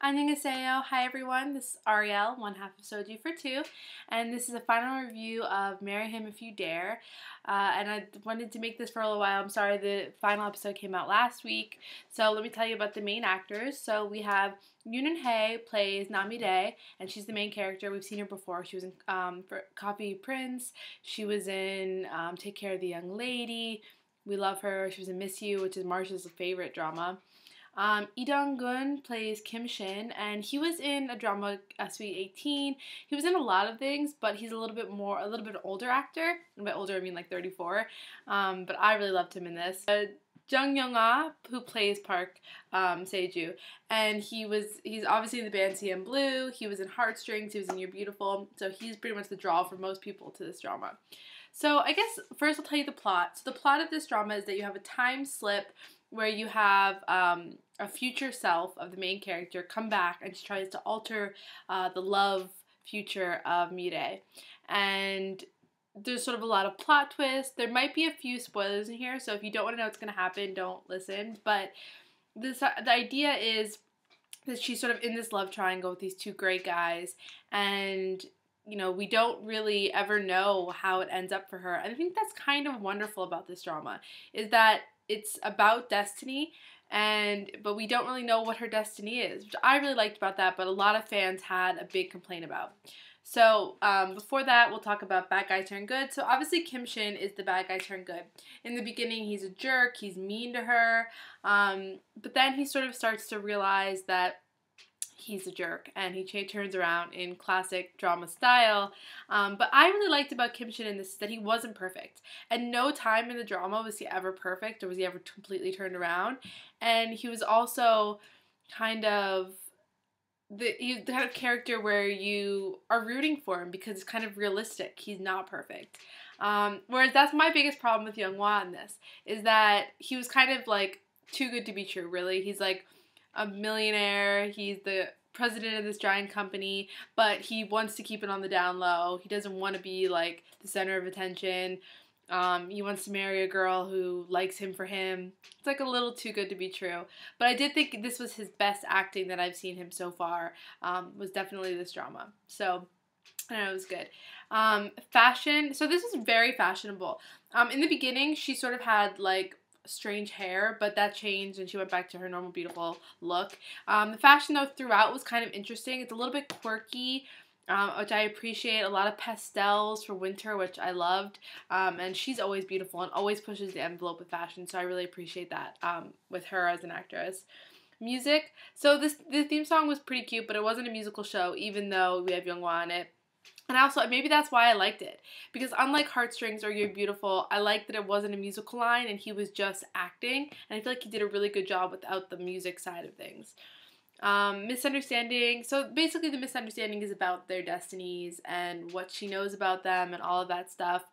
Annyeonghaseyo. Hi everyone, this is Ariel, one half of Soju for two, and this is a final review of Marry Him If You Dare. And I wanted to make this for a little while. I'm sorry the final episode came out last week, so let me tell you about the main actors. So we have Eun-hye plays Namide, and she's the main character. We've seen her before. She was in Coffee Prince. She was in Take Care of the Young Lady. We love her. She was in Miss You, which is Marsha's favorite drama. Lee Dong-gun plays Kim Shin, and he was in a drama, Sweet 18. He was in a lot of things, but he's a little bit older actor. And by older, I mean like 34. But I really loved him in this. Young-hwa, who plays Park Seju, and he's obviously in the band CM Blue. He was in Heartstrings. He was in You're Beautiful. So he's pretty much the draw for most people to this drama. So I guess first I'll tell you the plot. So the plot of this drama is that you have a time slip where you have a future self of the main character come back, and she tries to alter the love future of Mireille. And there's sort of a lot of plot twists. There might be a few spoilers in here, so if you don't want to know what's going to happen, don't listen. But the idea is that she's sort of in this love triangle with these two great guys, and you know, we don't really ever know how it ends up for her. And I think that's kind of wonderful about this drama, is that it's about destiny, but we don't really know what her destiny is, which I really liked about that, but a lot of fans had a big complaint about. So before that, we'll talk about bad guy turn good. So obviously Kim Shin is the bad guy turn good. In the beginning, he's a jerk, he's mean to her, but then he sort of starts to realize that he's a jerk, and he turns around in classic drama style. But I really liked about Kim Shin in this that he wasn't perfect. At no time in the drama was he ever perfect, or was he ever completely turned around. And he was also kind of the kind of character where you are rooting for him because it's kind of realistic. He's not perfect. Whereas that's my biggest problem with Young-hwa in this, is that he was kind of like too good to be true, really. He's like a millionaire, he's the president of this giant company, but he wants to keep it on the down low. He doesn't want to be like the center of attention. He wants to marry a girl who likes him for him. It's like a little too good to be true. But I did think this was his best acting that I've seen him so far, was definitely this drama. So I know it was good. Fashion. So this is very fashionable. In the beginning, she sort of had like strange hair, but that changed and she went back to her normal beautiful look. The fashion though throughout was kind of interesting. It's a little bit quirky, which I appreciate. A lot of pastels for winter, which I loved. And she's always beautiful and always pushes the envelope with fashion, so I really appreciate that with her as an actress. Music. So the theme song was pretty cute, but it wasn't a musical show, even though we have Young-hwa in it. And also, maybe that's why I liked it. Because unlike Heartstrings or You're Beautiful, I liked that it wasn't a musical line and he was just acting. And I feel like he did a really good job without the music side of things. Misunderstanding. So basically the misunderstanding is about their destinies and what she knows about them and all of that stuff.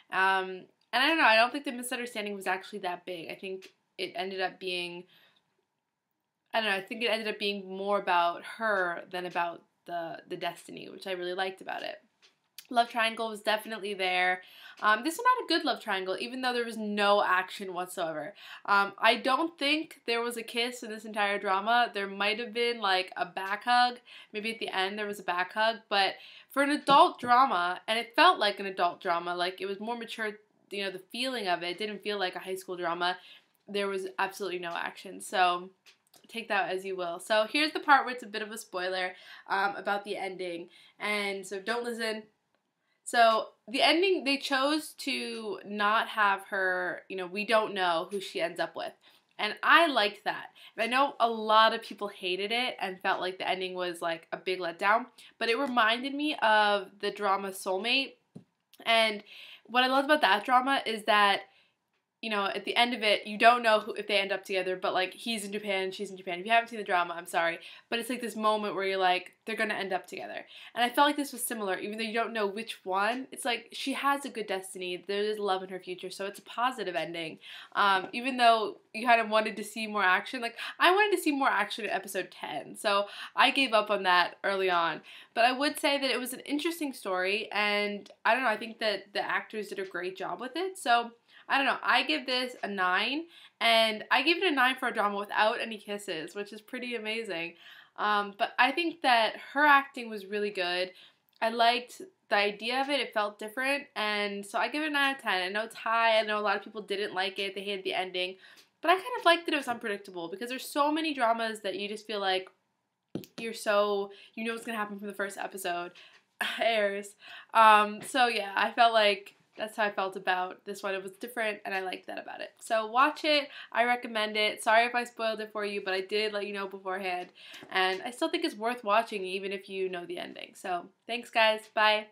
And I don't know, I don't think the misunderstanding was actually that big. I think it ended up being, I think it ended up being more about her than about the destiny, which I really liked about it. Love triangle was definitely there. This one had a good love triangle, even though there was no action whatsoever. I don't think there was a kiss in this entire drama. There might have been like a back hug. Maybe at the end there was a back hug, but for an adult drama, and it felt like an adult drama, like it was more mature, you know, the feeling of it didn't feel like a high school drama. There was absolutely no action, so take that as you will. So here's the part where it's a bit of a spoiler about the ending, and so don't listen. So the ending, they chose to not have her, you know, we don't know who she ends up with. And I liked that. And I know a lot of people hated it and felt like the ending was like a big letdown, but it reminded me of the drama Soulmate. And what I loved about that drama is that, you know, at the end of it, you don't know if they end up together, but like he's in Japan and she's in Japan. If you haven't seen the drama, I'm sorry, but it's like this moment where you're like, they're gonna end up together. And I felt like this was similar, even though you don't know which one. It's like she has a good destiny. There is love in her future, so it's a positive ending. Even though you kind of wanted to see more action, like I wanted to see more action in episode 10, so I gave up on that early on. But I would say that it was an interesting story, and I don't know, I think that the actors did a great job with it. So I don't know, I give this a 9, and I gave it a 9 for a drama without any kisses, which is pretty amazing. But I think that her acting was really good. I liked the idea of it. It felt different, and so I give it a 9 out of 10. I know it's high. I know a lot of people didn't like it. They hated the ending. But I kind of liked that it was unpredictable because there's so many dramas that you just feel like you know what's going to happen from the first episode airs. So yeah, I felt like that's how I felt about this one. It was different, and I liked that about it. So watch it. I recommend it. Sorry if I spoiled it for you, but I did let you know beforehand. And I still think it's worth watching even if you know the ending. So thanks, guys. Bye.